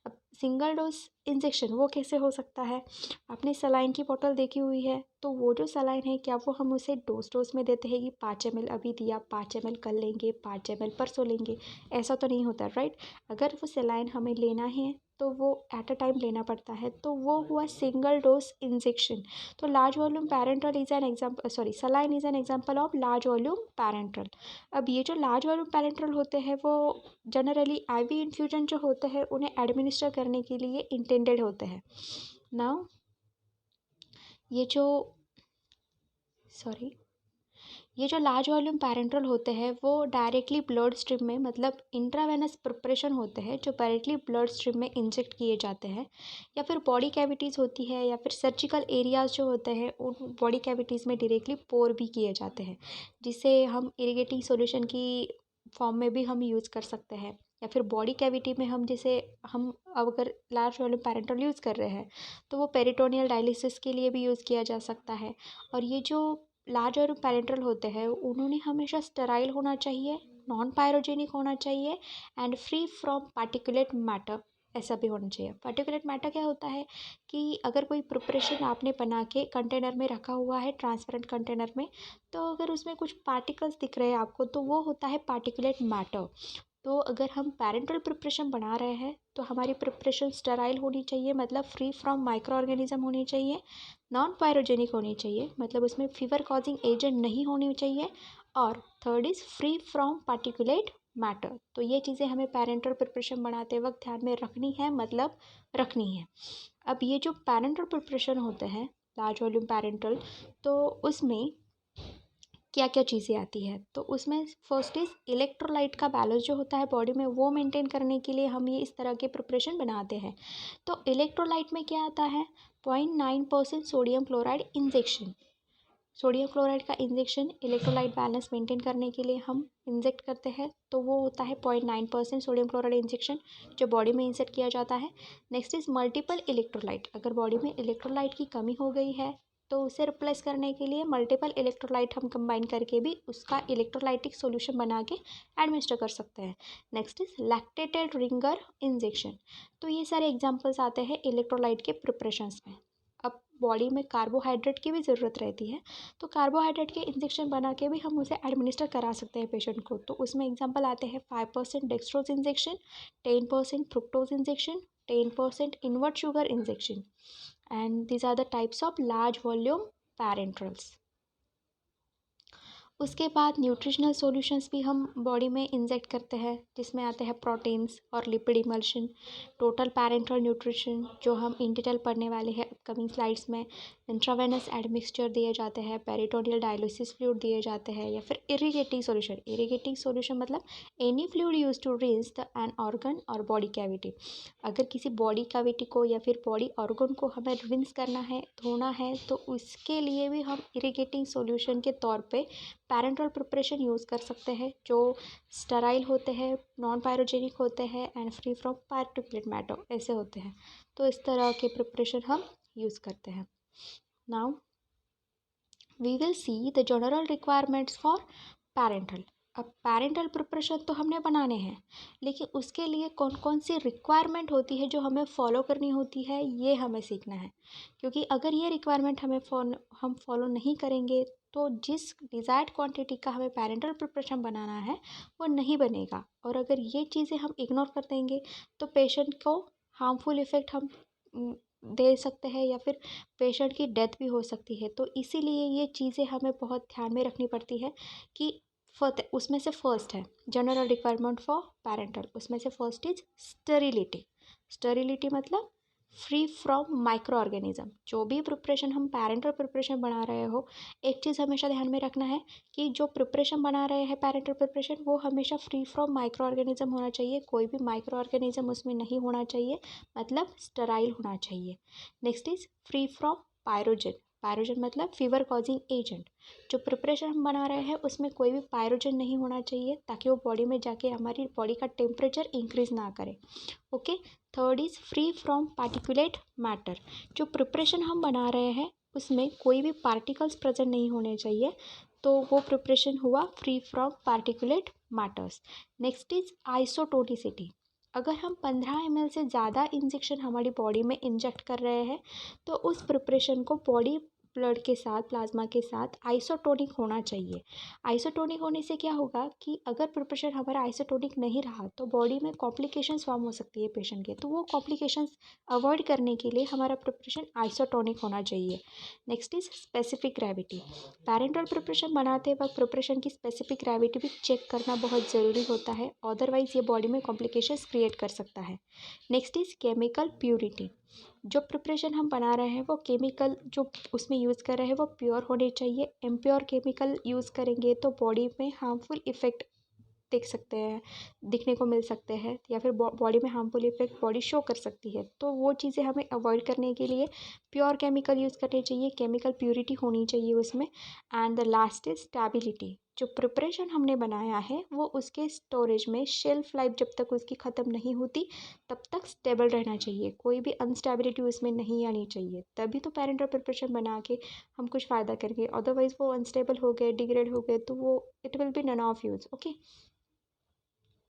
अब सिंगल डोज इंजेक्शन वो कैसे हो सकता है? आपने सलाइन की बोतल देखी हुई है, तो वो जो सलाइन है क्या वो हम उसे डोज में देते हैं कि 5 ml अभी दिया, 5 ml कल लेंगे, 5 ml परसों लेंगे? ऐसा तो नहीं होता, राइट? अगर वो सलाइन हमें लेना है तो वो एट अ टाइम लेना पड़ता है, तो वो हुआ सिंगल डोज इंजेक्शन। तो large volume parenteral is an example, sorry, saline is an example of large volume parenteral. अब ये जो लार्ज वॉल्यूम पैरेंट्रल होते हैं वो जनरली आईवी इन्फ्यूजन जो होते हैं उन्हें एडमिनिस्टर करने के लिए इंटेंडेड होते हैं। नाउ ये जो सॉरी ये जो लार्ज वॉल्यूम पैरेंट्रल होते हैं वो डायरेक्टली ब्लड स्ट्रीम में, मतलब इंट्रावेनस प्रिपरेशन होते हैं जो डायरेक्टली ब्लड स्ट्रीम में इंजेक्ट किए जाते हैं, या फिर बॉडी कैविटीज़ होती है या फिर सर्जिकल एरियाज जो होते हैं उन बॉडी कैविटीज़ में डायरेक्टली पोर भी किए जाते हैं, जिसे हम इरिगेटिंग सॉल्यूशन की फॉर्म में भी हम यूज़ कर सकते हैं। या फिर बॉडी कैविटी में हम जैसे हम अगर लार्ज वॉल्यूम पैरेंट्रल यूज़ कर रहे हैं तो वो पेरिटोनियल डायलिसिस के लिए भी यूज़ किया जा सकता है। और ये जो लार्ज और पैरेंट्रल होते हैं उन्होंने हमेशा स्टेराइल होना चाहिए, नॉन पायरोजेनिक होना चाहिए and free from particulate matter, ऐसा भी होना चाहिए। पार्टिकुलेट मैटर क्या होता है कि अगर कोई प्रिपरेशन आपने बना के कंटेनर में रखा हुआ है, ट्रांसपेरेंट कंटेनर में, तो अगर उसमें कुछ पार्टिकल्स दिख रहे हैं आपको तो वो होता है पार्टिकुलेट मैटर। तो अगर हम पैरेंटल प्रिपरेशन बना रहे हैं तो हमारी प्रिपरेशन स्टेराइल होनी चाहिए, मतलब फ्री फ्रॉम माइक्रो ऑर्गेनिज्म होनी चाहिए, नॉन पायरोजेनिक होनी चाहिए, मतलब उसमें फीवर कॉजिंग एजेंट नहीं होनी चाहिए, और third is free from particulate matter. तो ये चीज़ें हमें पैरेंटल प्रिपरेशन बनाते वक्त ध्यान में रखनी है, मतलब रखनी है। अब ये जो पैरेंटल प्रिपरेशन होते हैं लार्ज वॉल्यूम पैरेंटल, तो उसमें क्या क्या चीज़ें आती है? तो उसमें फर्स्ट इज़ इलेक्ट्रोलाइट का बैलेंस जो होता है बॉडी में वो मेंटेन करने के लिए हम ये इस तरह के प्रिपरेशन बनाते हैं। तो इलेक्ट्रोलाइट में क्या आता है? 0.9% sodium chloride injection. Sodium chloride का इंजेक्शन इलेक्ट्रोलाइट बैलेंस मेंटेन करने के लिए हम इंजेक्ट करते हैं, तो वो होता है 0.9% सोडियम क्लोराइड इंजेक्शन जो बॉडी में इंजेक्ट किया जाता है। Next is multiple electrolyte. अगर बॉडी में इलेक्ट्रोलाइट की कमी हो गई है तो उसे रिप्लेस करने के लिए मल्टीपल इलेक्ट्रोलाइट हम कंबाइन करके भी उसका इलेक्ट्रोलाइटिक सॉल्यूशन बना के एडमिनिस्टर कर सकते हैं। Next is lactated Ringer injection. तो ये सारे एग्जांपल्स आते हैं इलेक्ट्रोलाइट के प्रिपरेशंस में। अब बॉडी में कार्बोहाइड्रेट की भी ज़रूरत रहती है, तो कार्बोहाइड्रेट के इंजेक्शन बना के भी हम उसे एडमिनिस्टर करा सकते हैं पेशेंट को। तो उसमें एग्जांपल आते हैं 5% dextrose injection, 10% fructose injection, 10% invert sugar injection, and these are the types of large volume parenterals। उसके बाद न्यूट्रिशनल सॉल्यूशंस भी हम बॉडी में इंजेक्ट करते हैं, जिसमें आते हैं प्रोटीन्स और lipid emulsion, total parental nutrition जो हम इन डिटेल पढ़ने वाले हैं अपकमिंग स्लाइड्स में, इंट्रावेनस एडमिक्सचर दिए जाते हैं, पेरिटोनियल डायलिसिस फ्लूइड दिए जाते हैं, या फिर इरिगेटिंग सॉल्यूशन। इरिगेटिंग सॉल्यूशन मतलब any fluid use to rinse the an organ और बॉडी कैविटी। अगर किसी बॉडी कैविटी को या फिर बॉडी ऑर्गन को हमें रिंस करना है, धोना है, तो उसके लिए भी हम इरिगेटिंग सॉल्यूशन के तौर पे पैरेंटल प्रिपरेशन यूज़ कर सकते हैं जो स्टेराइल होते हैं, नॉन पायरोजेनिक होते हैं and free from particulate matter ऐसे होते हैं। तो इस तरह के प्रिपरेशन हम यूज़ करते हैं। Now we will see the general requirements for parental. अब पैरेंटल प्रिपरेशन तो हमने बनाने हैं, लेकिन उसके लिए कौन कौन सी रिक्वायरमेंट होती है जो हमें फॉलो करनी होती है, ये हमें सीखना है। क्योंकि अगर ये रिक्वायरमेंट हम फॉलो नहीं करेंगे तो जिस डिज़ायर्ड क्वांटिटी का हमें पैरेंटल प्रिपरेशन बनाना है वो नहीं बनेगा। और अगर ये चीज़ें हम इग्नोर कर देंगे तो पेशेंट को हार्मफुल इफ़ेक्ट हम दे सकते हैं, या फिर पेशेंट की डेथ भी हो सकती है। तो इसीलिए ये चीज़ें हमें बहुत ध्यान में रखनी पड़ती है कि उसमें से फर्स्ट है जनरल रिक्वायरमेंट फॉर पैरेंटल, उसमें से फर्स्ट इज स्टेरिलिटी। स्टेरिलिटी मतलब फ्री फ्रॉम माइक्रो ऑर्गेनिज्म। जो भी प्रिपरेशन हम पैरेंटल प्रिपरेशन बना रहे हो, एक चीज़ हमेशा ध्यान में रखना है कि जो प्रिपरेशन बना रहे हैं पैरेंटल प्रिपरेशन, वो हमेशा फ्री फ्रॉम माइक्रो ऑर्गेनिज्म होना चाहिए। कोई भी माइक्रो ऑर्गेनिज्म उसमें नहीं होना चाहिए, मतलब स्टराइल होना चाहिए। Next is free from pyrogen. Pyrogen मतलब फीवर कॉजिंग एजेंट। जो प्रिपरेशन हम बना रहे हैं उसमें कोई भी पायरोजन नहीं होना चाहिए, ताकि वो बॉडी में जाके हमारी बॉडी का टेम्परेचर इंक्रीज ना करे। Okay. Third is free from particulate matter. जो प्रिपरेशन हम बना रहे हैं उसमें कोई भी पार्टिकल्स प्रेजेंट नहीं होने चाहिए, तो वो प्रिपरेशन हुआ free from particulate matters. Next is isotonicity. अगर हम 15 ml से ज़्यादा इंजेक्शन हमारी बॉडी में इंजेक्ट कर रहे हैं, तो उस प्रिपरेशन को बॉडी ब्लड के साथ, प्लाज्मा के साथ आइसोटोनिक होना चाहिए। आइसोटोनिक होने से क्या होगा कि अगर प्रिपरेशन हमारा आइसोटोनिक नहीं रहा तो बॉडी में कॉम्प्लिकेशंस फॉर्म हो सकती है पेशेंट के, तो वो कॉम्प्लिकेशंस अवॉइड करने के लिए हमारा प्रिपरेशन आइसोटोनिक होना चाहिए। Next is specific gravity. Parental preparation बनाते वक्त प्रिपरेशन की स्पेसिफिक ग्रेविटी भी चेक करना बहुत ज़रूरी होता है, अदरवाइज ये बॉडी में कॉम्प्लिकेशंस क्रिएट कर सकता है। Next is chemical purity. जो प्रिपरेशन हम बना रहे हैं वो केमिकल जो उसमें यूज़ कर रहे हैं वो प्योर होने चाहिए। इम्प्योर केमिकल यूज़ करेंगे तो बॉडी में हार्मफुल इफ़ेक्ट देख सकते हैं, दिखने को मिल सकते हैं, या फिर बॉडी में हार्मफुल इफेक्ट बॉडी शो कर सकती है। तो वो चीज़ें हमें अवॉइड करने के लिए प्योर केमिकल यूज़ करने चाहिए, केमिकल प्योरिटी होनी चाहिए उसमें। And the last is stability. जो प्रिपरेशन हमने बनाया है वो उसके स्टोरेज में शेल्फ लाइफ जब तक उसकी ख़त्म नहीं होती तब तक स्टेबल रहना चाहिए, कोई भी अनस्टेबिलिटी उसमें नहीं आनी चाहिए। तभी तो पेरेंटल प्रिपरेशन बना के हम कुछ फ़ायदा करेंगे, अदरवाइज़ वो अनस्टेबल हो गए, डिग्रेड हो गए, तो वो it will be none of use. Okay.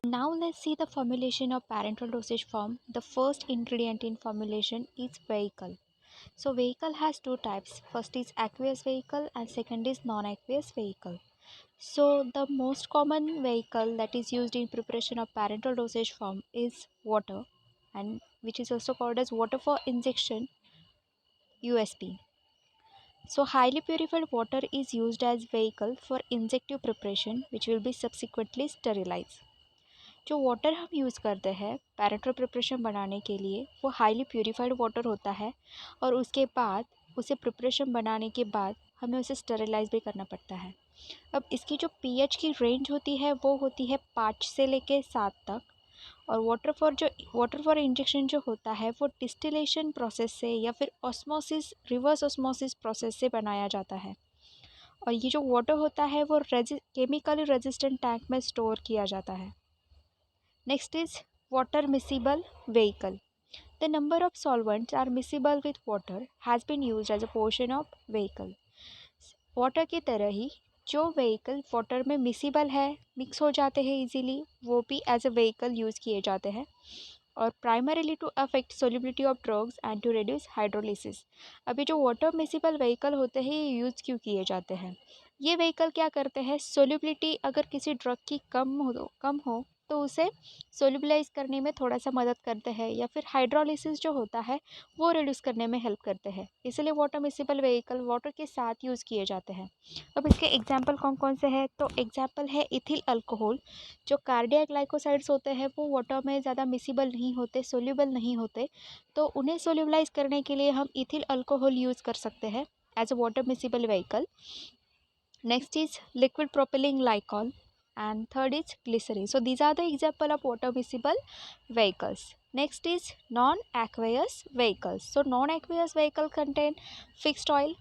Now let's see the formulation of parenteral dosage form. The first ingredient in formulation is vehicle. So vehicle has two types. First is aqueous vehicle and second is non-aqueous vehicle. So the most common vehicle that is used in preparation of parenteral dosage form is water, and which is also called as water for injection, USP. So highly purified water is used as vehicle for injective preparation, which will be subsequently sterilized. जो water हम use करते हैं parental preparation बनाने के लिए वो highly purified water होता है, और उसके बाद उसे प्रिपरेशन बनाने के बाद हमें उसे स्टेरिलाइज भी करना पड़ता है। अब इसकी जो पीएच की रेंज होती है वो होती है 5 से लेके 7 तक। और वाटर फॉर इंजेक्शन जो होता है वो डिस्टिलेशन प्रोसेस से या फिर ऑस्मोसिस, रिवर्स ऑस्मोसिस प्रोसेस से बनाया जाता है। और ये जो वाटर होता है वो केमिकली रेजिस्टेंट टैंक में स्टोर किया जाता है। Next is water miscible vehicle. The number of solvents are miscible with water has been used as a portion of vehicle. Water की तरह ही जो व्हीकल वाटर में मिसिबल है, मिक्स हो जाते हैं इजीली, वो भी एज अ व्हीकल यूज़ किए जाते हैं, और primarily to affect solubility of drugs and to reduce hydrolysis. अभी जो वाटर मिसिबल व्हीकल होते हैं ये यूज़ क्यों किए जाते हैं? ये व्हीकल क्या करते हैं, सोल्युबिलिटी अगर किसी ड्रग की कम हो तो उसे सोल्यूबलाइज करने में थोड़ा सा मदद करते हैं, या फिर हाइड्रोलिसिस जो होता है वो रिड्यूस करने में हेल्प करते हैं, इसलिए वाटर मिसिबल व्हीकल वाटर के साथ यूज़ किए जाते हैं। अब इसके एग्जाम्पल कौन कौन से हैं, तो एग्जाम्पल है इथिल अल्कोहल। जो कार्डियक ग्लाइकोसाइड्स होते हैं वो वाटर में ज़्यादा मिसिबल नहीं होते, सोल्यूबल नहीं होते, तो उन्हें सोल्यूबलाइज करने के लिए हम इथिल अल्कोहल यूज़ कर सकते हैं as a water miscible vehicle. Next is liquid propylene glycol, and third is glycerin. So these are the example of water miscible vehicles. Next is non-aqueous vehicles. So non-aqueous vehicle contain fixed oil.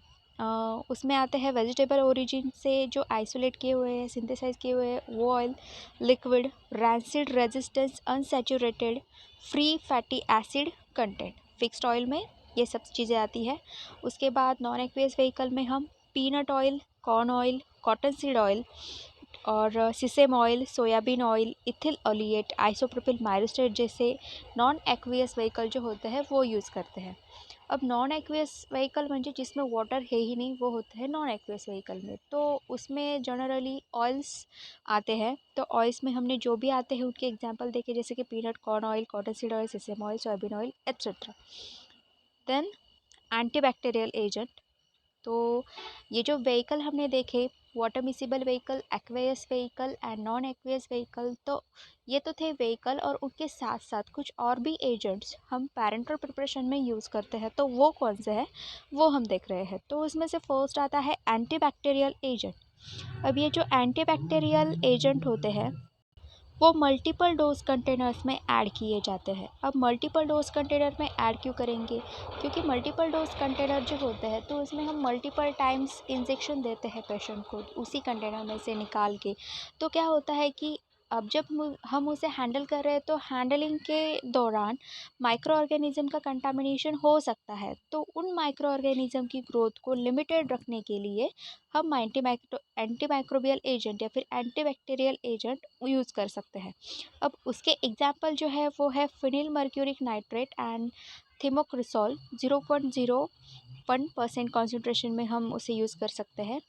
उसमें आते हैं vegetable origin से जो isolate किए हुए हैं, synthesise किए हुए हैं वो oil, liquid, rancid resistance, unsaturated, free fatty acid content. Fixed oil में ये सब चीज़ें आती है। उसके बाद नॉन एक्वेस व्हीकल में हम peanut oil, corn oil, cottonseed oil और sesame oil, soybean oil, ethyl oleate, isopropyl myristate जैसे नॉन एक्वियस व्हीकल जो होते हैं वो यूज़ करते हैं। अब नॉन एक्वियस व्हीकल म्हणजे जिसमें वाटर है ही नहीं वो होते हैं नॉन एक्वियस व्हीकल में, तो उसमें जनरली ऑयल्स आते हैं। तो ऑयल्स में हमने जो भी आते हैं उनके एग्जांपल देखे, जैसे कि peanut, corn oil, cottonseed oil, sesame oil, soybean oil etcetera. Then antibacterial agent. तो ये जो व्हीकल हमने देखे water miscible vehicle, aqueous vehicle and non aqueous vehicle. तो ये तो थे व्हीकल, और उनके साथ साथ कुछ और भी एजेंट्स हम पैरेंटल प्रिपरेशन में यूज़ करते हैं। तो वो कौन से हैं वो हम देख रहे हैं। तो उसमें से फर्स्ट आता है एंटीबैक्टीरियल एजेंट। अब ये जो एंटीबैक्टीरियल एजेंट होते हैं वो मल्टीपल डोज कंटेनर्स में ऐड किए जाते हैं। अब मल्टीपल डोज कंटेनर में ऐड क्यों करेंगे, क्योंकि मल्टीपल डोज कंटेनर जो होते हैं तो उसमें हम मल्टीपल टाइम्स इंजेक्शन देते हैं पेशेंट को उसी कंटेनर में से निकाल के। तो क्या होता है कि अब जब हम उसे हैंडल कर रहे हैं तो हैंडलिंग के दौरान माइक्रो ऑर्गेनिज्म का कंटामिनेशन हो सकता है। तो उन माइक्रो ऑर्गेनिज्म की ग्रोथ को लिमिटेड रखने के लिए हम एंटीमाइक्रोबियल एजेंट या फिर एंटीबैक्टीरियल एजेंट यूज़ कर सकते हैं। अब उसके एग्जाम्पल जो है वो है phenyl mercuric nitrate and thiomersal 0.01% concentration में हम उसे यूज़ कर सकते हैं।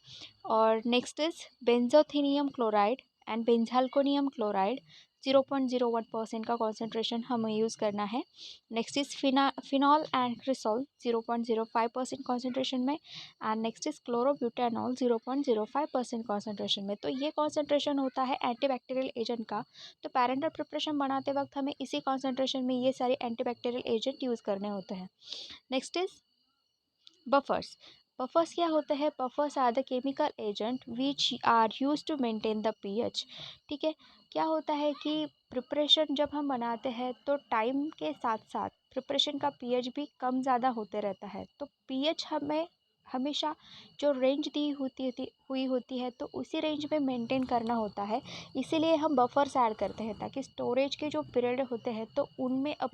और next is benzethonium chloride and benzalkonium chloride 0.01% का कॉन्सेंट्रेशन हमें यूज़ करना है। Next is phenol and cresol 0.05% concentration में। And next is chlorobutanol 0.05% concentration में। तो ये कॉन्सेंट्रेशन होता है एंटीबैक्टीरियल एजेंट का। तो पैरेंटल प्रिपरेशन बनाते वक्त हमें इसी कॉन्सेंट्रेशन में ये सारे एंटीबैक्टीरियल एजेंट यूज़ करने होते हैं। Next is buffers. बफर्स क्या होते हैं, buffers are the chemical agent which are use to maintain the pH. ठीक है, क्या होता है कि प्रिपरेशन जब हम बनाते हैं तो टाइम के साथ साथ प्रिपरेशन का पीएच भी कम ज़्यादा होते रहता है। तो पीएच हमें हमेशा जो रेंज दी हुई होती है तो उसी रेंज में मेंटेन करना होता है। इसीलिए हम बफर्स ऐड करते हैं ताकि स्टोरेज के जो पीरियड होते हैं तो उनमें अब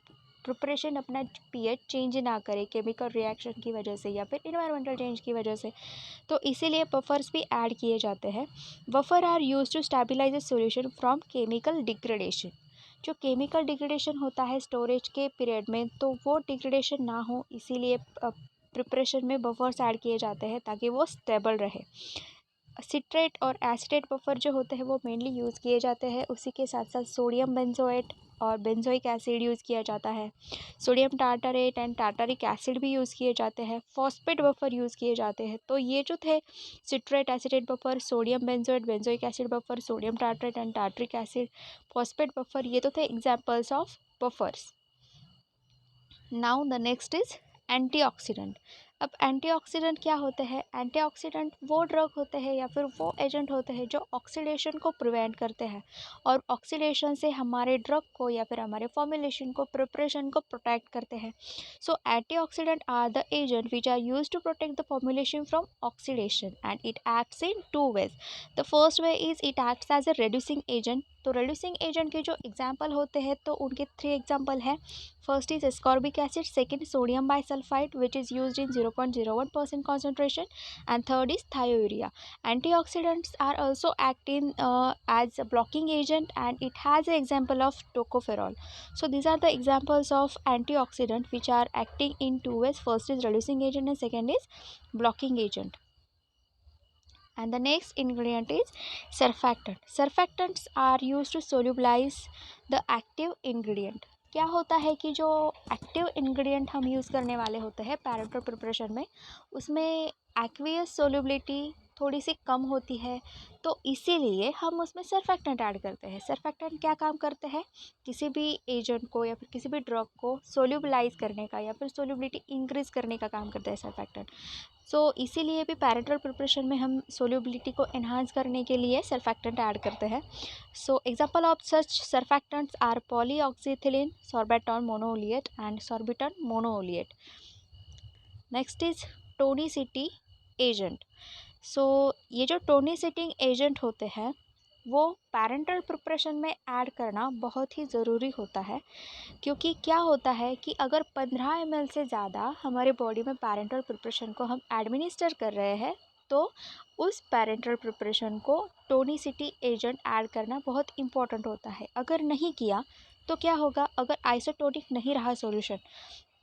प्रिपरेशन अपना पीएच चेंज ना करे केमिकल रिएक्शन की वजह से या फिर इन्वायरमेंटल चेंज की वजह से। तो इसीलिए बफर्स भी ऐड किए जाते हैं। Buffer are use to stabilise a solution from chemical degradation. जो केमिकल डिग्रेडेशन होता है स्टोरेज के पीरियड में तो वो डिग्रेडेशन ना हो, इसीलिए प्रिपरेशन में बफर्स ऐड किए जाते हैं ताकि वो स्टेबल रहे। सिट्रेट और एसिटेट बफर जो होते हैं वो मेनली यूज़ किए जाते हैं। उसी के साथ साथ सोडियम बेंजोएट और बेंजोइक एसिड यूज़ किया जाता है। Sodium tartrate and tartaric acid भी यूज़ किए जाते हैं। फॉस्फेट बफर यूज़ किए जाते हैं। तो ये जो थे citrate, acetate buffer, sodium benzoate, benzoic acid buffer, sodium tartrate and tartaric acid, phosphate buffer, ये तो थे examples of buffers. Now the next is antioxidant. अब एंटीऑक्सीडेंट क्या होते हैं, एंटीऑक्सीडेंट वो ड्रग होते हैं या फिर वो एजेंट होते हैं जो ऑक्सीडेशन को प्रिवेंट करते हैं और ऑक्सीडेशन से हमारे ड्रग को या फिर हमारे फॉर्मुलेशन को, प्रिपरेशन को प्रोटेक्ट करते हैं। So antioxidant are the agent which are use to protect the formulation from oxidation and it acts in two ways. The first way is it acts as a reducing agent. तो reducing agent के जो example होते हैं तो उनके 3 example हैं। First is ascorbic acid, second sodium bisulfite which is used in 0.01% concentration, and third is thiourea. Antioxidants are also acting as a blocking agent and it has an example of tocopherol. So these are the examples of antioxidant which are acting in two ways. First is reducing agent and second is blocking agent. And the next ingredient is surfactant. Surfactants are used to solubilize the active ingredient. क्या होता है कि जो active ingredient हम use करने वाले होते हैं पैरेंटल प्रिपरेशन में उसमें एक्वियस सोल्युबिलिटी थोड़ी सी कम होती है। तो इसीलिए हम उसमें सर्फेक्टेंट ऐड करते हैं। सर्फेक्टेंट क्या काम करते हैं, किसी भी एजेंट को या फिर किसी भी ड्रग को सोल्युबलाइज करने का या फिर सोल्युबिलिटी इंक्रीज़ करने का काम करता है सर्फेक्टेंट। सो इसीलिए भी पैरेंटल प्रिपरेशन में हम सोल्युबिलिटी को एनहांस करने के लिए सर्फेक्टेंट ऐड करते हैं। So example of such surfactants are polyoxyethylene, sorbitan monooleate and sorbitan monooleate. Next is tonicity agent. So ये जो टोनिसिटिंग एजेंट होते हैं वो पैरेंटल प्रिपरेशन में ऐड करना बहुत ही ज़रूरी होता है, क्योंकि क्या होता है कि अगर 15 ml से ज़्यादा हमारे बॉडी में पैरेंटल प्रिपरेशन को हम एडमिनिस्टर कर रहे हैं तो उस पैरेंटल प्रिपरेशन को टोनिसिटी एजेंट ऐड करना बहुत इम्पॉर्टेंट होता है। अगर नहीं किया तो क्या होगा, अगर आइसोटोनिक नहीं रहा सॉल्यूशन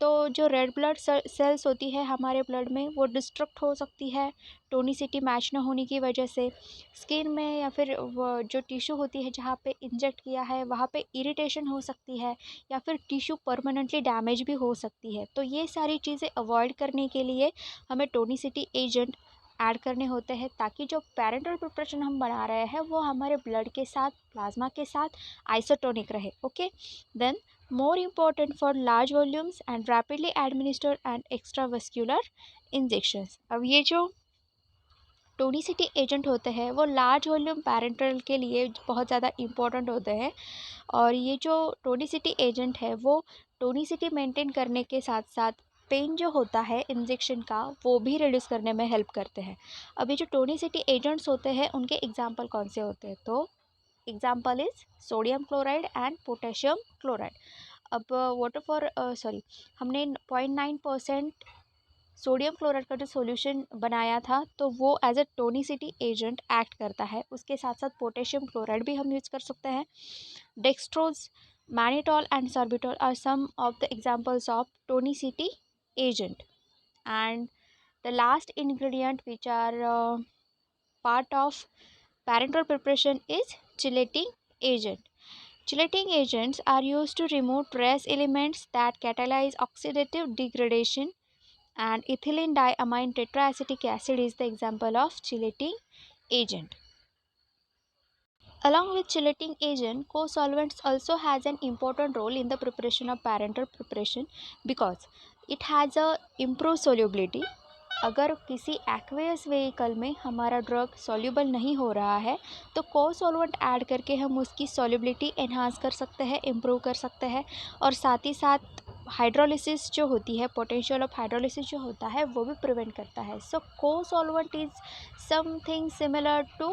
तो जो रेड ब्लड सेल्स होती है हमारे ब्लड में वो डिस्ट्रक्ट हो सकती है टोनिसिटी मैच ना होने की वजह से। स्किन में या फिर वो जो टिश्यू होती है जहाँ पे इंजेक्ट किया है वहाँ पे इरिटेशन हो सकती है या फिर टिश्यू परमानेंटली डैमेज भी हो सकती है। तो ये सारी चीज़ें अवॉइड करने के लिए हमें टोनिसिटी एजेंट ऐड करने होते हैं ताकि जो पैरेंटल प्रिपरेशन हम बना रहे हैं वो हमारे ब्लड के साथ, प्लाज्मा के साथ आइसोटोनिक रहे. Okay, then more important for large volumes and rapidly administered and extravascular injections. अब ये जो टोनिसिटी एजेंट होते हैं वो लार्ज वॉल्यूम पैरेंटल के लिए बहुत ज़्यादा इम्पोर्टेंट होते हैं. और ये जो टोनिसिटी एजेंट है वो टोनिसिटी मेंटेन करने के साथ साथ पेन जो होता है इंजेक्शन का वो भी रिड्यूस करने में हेल्प करते हैं. अब ये जो टोनिसिटी एजेंट्स होते हैं उनके एग्जाम्पल कौन से होते हैं, तो example is sodium chloride and potassium chloride. अब वाटर फॉर हमने 0.9% सोडियम क्लोराइड का जो सॉल्यूशन बनाया था तो वो as a tonicity agent act करता है. उसके साथ साथ पोटेशियम क्लोराइड भी हम यूज़ कर सकते हैं. Dextrose, mannitol and sorbitol are some of the examples of tonicity agent. And the last ingredient which are part of parenteral preparation is chelating agent. Chelating agents are used to remove trace elements that catalyze oxidative degradation, and ethylene diamine tetraacetic acid is the example of chelating agent. Along with chelating agent, co-solvents also has an important role in the preparation of parenteral preparation because it has a improved solubility. अगर किसी एक्वेयस vehicle में हमारा drug soluble नहीं हो रहा है तो को सॉल्वेंट ऐड करके हम उसकी सॉल्युबिलिटी एनहांस कर सकते हैं, इम्प्रूव कर सकते हैं. और साथ ही साथ हाइड्रोलिसिस जो होती है, पोटेंशियल ऑफ हाइड्रोलिसिस जो होता है वो भी प्रिवेंट करता है. So cosolvent is something similar to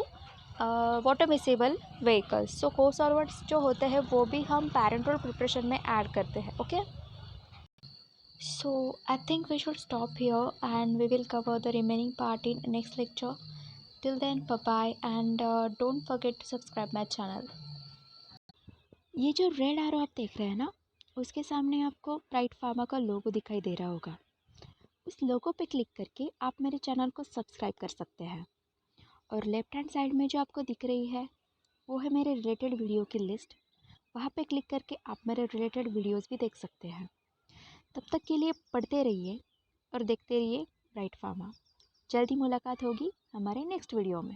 water miscible vehicles. So cosolvents जो होते हैं वो भी हम पैरेंटल प्रिपरेशन में ऐड करते हैं. Okay, so I think we should stop here and we will cover the remaining part in next lecture. Till then, bye bye, and don't forget to subscribe my channel. ये जो red arrow आप देख रहे हैं ना, उसके सामने आपको ब्राइट फार्मा का लोगो दिखाई दे रहा होगा. उस लोगो पे क्लिक करके आप मेरे चैनल को सब्सक्राइब कर सकते हैं. और लेफ्ट हैंड साइड में जो आपको दिख रही है वो है मेरे रिलेटेड वीडियो की लिस्ट. वहाँ पे क्लिक करके आप मेरे रिलेटेड वीडियोस भी देख सकते हैं. तब तक के लिए पढ़ते रहिए और देखते रहिए ब्राइट फार्मा. जल्दी मुलाकात होगी हमारे नेक्स्ट वीडियो में.